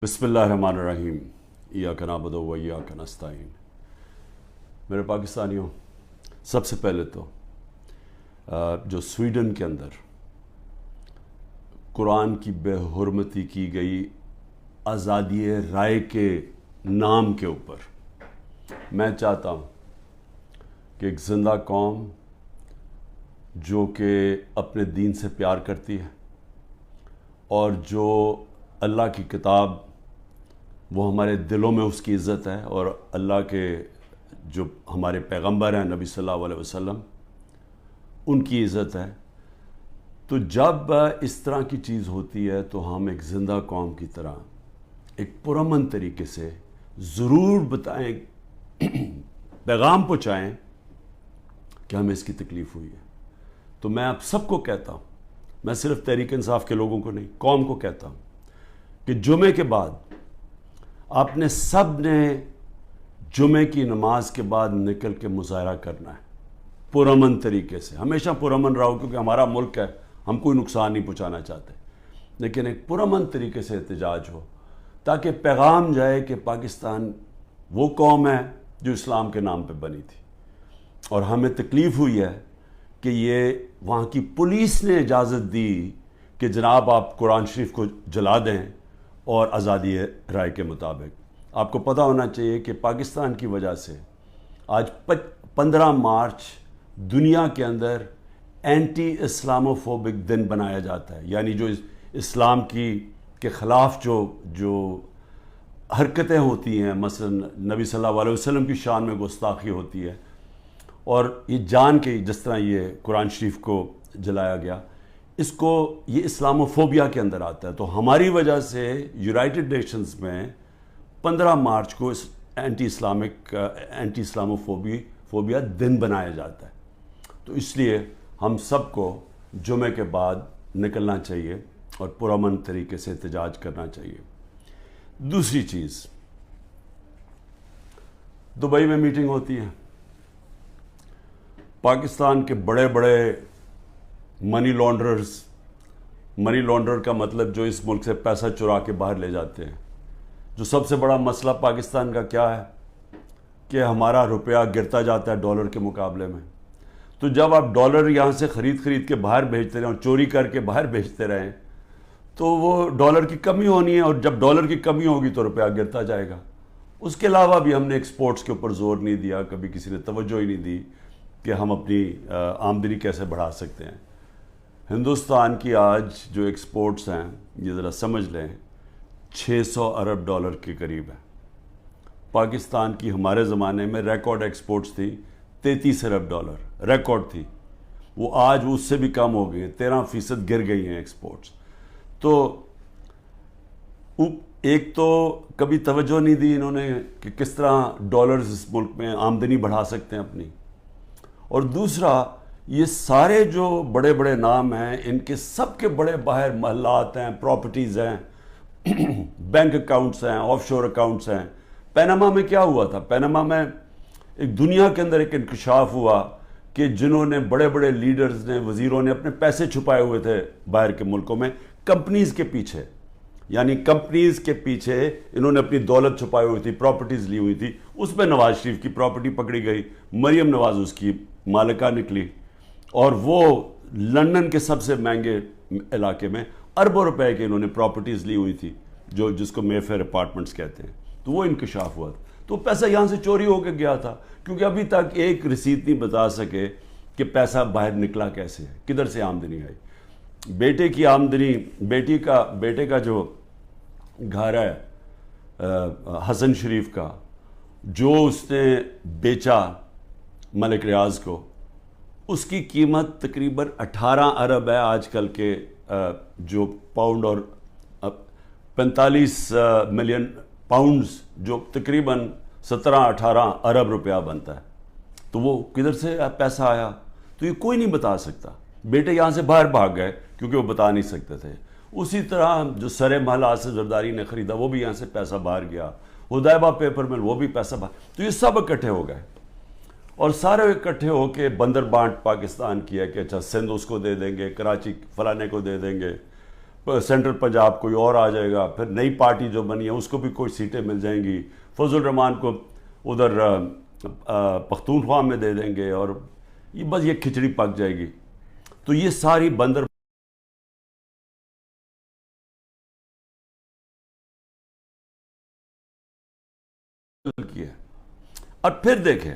بسم اللہ الرحمن الرحیم ایاک نعبد و ایاک نستعین۔ میرے پاکستانیوں، سب سے پہلے تو جو سویڈن کے اندر قرآن کی بے حرمتی کی گئی آزادی رائے کے نام کے اوپر میں چاہتا ہوں کہ ایک زندہ قوم جو کہ اپنے دین سے پیار کرتی ہے اور جو اللہ کی کتاب وہ ہمارے دلوں میں اس کی عزت ہے، اور اللہ کے جو ہمارے پیغمبر ہیں نبی صلی اللہ علیہ وسلم ان کی عزت ہے، تو جب اس طرح کی چیز ہوتی ہے تو ہم ایک زندہ قوم کی طرح ایک پرامن طریقے سے ضرور بتائیں، پیغام پہنچائیں کہ ہمیں اس کی تکلیف ہوئی ہے۔ تو میں آپ سب کو کہتا ہوں، میں صرف تحریک انصاف کے لوگوں کو نہیں، قوم کو کہتا ہوں کہ جمعے کے بعد آپ نے سب نے جمعے کی نماز کے بعد نکل کے مظاہرہ کرنا ہے پرامن طریقے سے۔ ہمیشہ پرامن رہو، کیونکہ ہمارا ملک ہے، ہم کوئی نقصان نہیں پہنچانا چاہتے، لیکن ایک پرامن طریقے سے احتجاج ہو تاکہ پیغام جائے کہ پاکستان وہ قوم ہے جو اسلام کے نام پہ بنی تھی، اور ہمیں تکلیف ہوئی ہے کہ یہ وہاں کی پولیس نے اجازت دی کہ جناب آپ قرآن شریف کو جلا دیں، اور آزادی رائے کے مطابق آپ کو پتہ ہونا چاہیے کہ پاکستان کی وجہ سے آج 15 مارچ دنیا کے اندر اینٹی اسلاموفوبک دن بنایا جاتا ہے، یعنی جو اسلام کے خلاف جو حرکتیں ہوتی ہیں، مثلا نبی صلی اللہ علیہ وسلم کی شان میں گستاخی ہوتی ہے، اور یہ جان کے جس طرح یہ قرآن شریف کو جلایا گیا، اس کو یہ اسلاموفوبیا کے اندر آتا ہے۔ تو ہماری وجہ سے یونائٹڈ نیشنز میں 15 مارچ کو اینٹی اسلاموفوبیا دن بنایا جاتا ہے۔ تو اس لیے ہم سب کو جمعے کے بعد نکلنا چاہیے اور پرامن طریقے سے احتجاج کرنا چاہیے۔ دوسری چیز، دبئی میں میٹنگ ہوتی ہے، پاکستان کے بڑے بڑے منی لانڈرر کا مطلب جو اس ملک سے پیسہ چرا کے باہر لے جاتے ہیں۔ جو سب سے بڑا مسئلہ پاکستان کا کیا ہے کہ ہمارا روپیہ گرتا جاتا ہے ڈالر کے مقابلے میں۔ تو جب آپ ڈالر یہاں سے خرید کے باہر بھیجتے رہیں اور چوری کر کے باہر بھیجتے رہیں تو وہ ڈالر کی کمی ہونی ہے، اور جب ڈالر کی کمی ہوگی تو روپیہ گرتا جائے گا۔ اس کے علاوہ بھی ہم نے ایکسپورٹس کے اوپر زور نہیں دیا، کبھی کسی نے توجہ ہی نہیں دی کہ ہم اپنی آمدنی کیسے بڑھا سکتے ہیں۔ ہندوستان کی آج جو ایکسپورٹس ہیں، یہ ذرا سمجھ لیں، 600 ارب ڈالر کے قریب ہے۔ پاکستان کی ہمارے زمانے میں ریکارڈ ایکسپورٹس تھی 33 ارب ڈالر، ریکارڈ تھی، وہ آج اس سے بھی کم ہو گئی ہیں، 13% گر گئی ہیں ایکسپورٹس۔ تو ایک تو کبھی توجہ نہیں دی انہوں نے کہ کس طرح ڈالرز اس ملک میں آمدنی بڑھا سکتے ہیں اپنی، اور دوسرا یہ سارے جو بڑے بڑے نام ہیں ان کے سب کے بڑے باہر محلات ہیں، پراپرٹیز ہیں، بینک اکاؤنٹس ہیں، آف شور اکاؤنٹس ہیں۔ پیناما میں کیا ہوا تھا؟ پیناما میں ایک دنیا کے اندر ایک انکشاف ہوا کہ جنہوں نے بڑے بڑے لیڈرز نے، وزیروں نے اپنے پیسے چھپائے ہوئے تھے باہر کے ملکوں میں کمپنیز کے پیچھے، یعنی کمپنیز کے پیچھے انہوں نے اپنی دولت چھپائی ہوئی تھی، پراپرٹیز لی ہوئی تھی۔ اس میں نواز شریف کی پراپرٹی پکڑی گئی، مریم نواز اس کی مالکہ نکلی، اور وہ لندن کے سب سے مہنگے علاقے میں اربوں روپے کے انہوں نے پراپرٹیز لی ہوئی تھی، جس کو مے فیئر اپارٹمنٹس کہتے ہیں۔ تو وہ انکشاف ہوا تھا، تو پیسہ یہاں سے چوری ہو کے گیا تھا، کیونکہ ابھی تک ایک رسید نہیں بتا سکے کہ پیسہ باہر نکلا کیسے ہے، کدھر سے آمدنی آئی۔ بیٹے کی آمدنی، بیٹے کا جو گھر ہے حسن شریف کا، جو اس نے بیچا ملک ریاض کو، اس کی قیمت تقریباً 18 ارب ہے آج کل کے جو پاؤنڈ، اور 45 ملین پاؤنڈز جو تقریباً 17-18 ارب روپیہ بنتا ہے۔ تو وہ کدھر سے پیسہ آیا تو یہ کوئی نہیں بتا سکتا۔ بیٹے یہاں سے باہر بھاگ گئے کیونکہ وہ بتا نہیں سکتے تھے۔ اسی طرح جو سرے محل آصف زرداری نے خریدا وہ بھی یہاں سے پیسہ باہر گیا، حدیبہ پیپر مل وہ بھی پیسہ باہر، تو یہ سب اکٹھے ہو گئے، اور سارے اکٹھے ہو کے بندر بانٹ پاکستان کیا کہ اچھا سندھ اس کو دے دیں گے، کراچی فلانے کو دے دیں گے، سینٹرل پنجاب کوئی اور آ جائے گا، پھر نئی پارٹی جو بنی ہے اس کو بھی کوئی سیٹیں مل جائیں گی، فضل الرحمان کو ادھر پختونخوا میں دے دیں گے، اور یہ بس یہ کھچڑی پک جائے گی. تو یہ ساری بندر کی ہے. اور پھر دیکھیں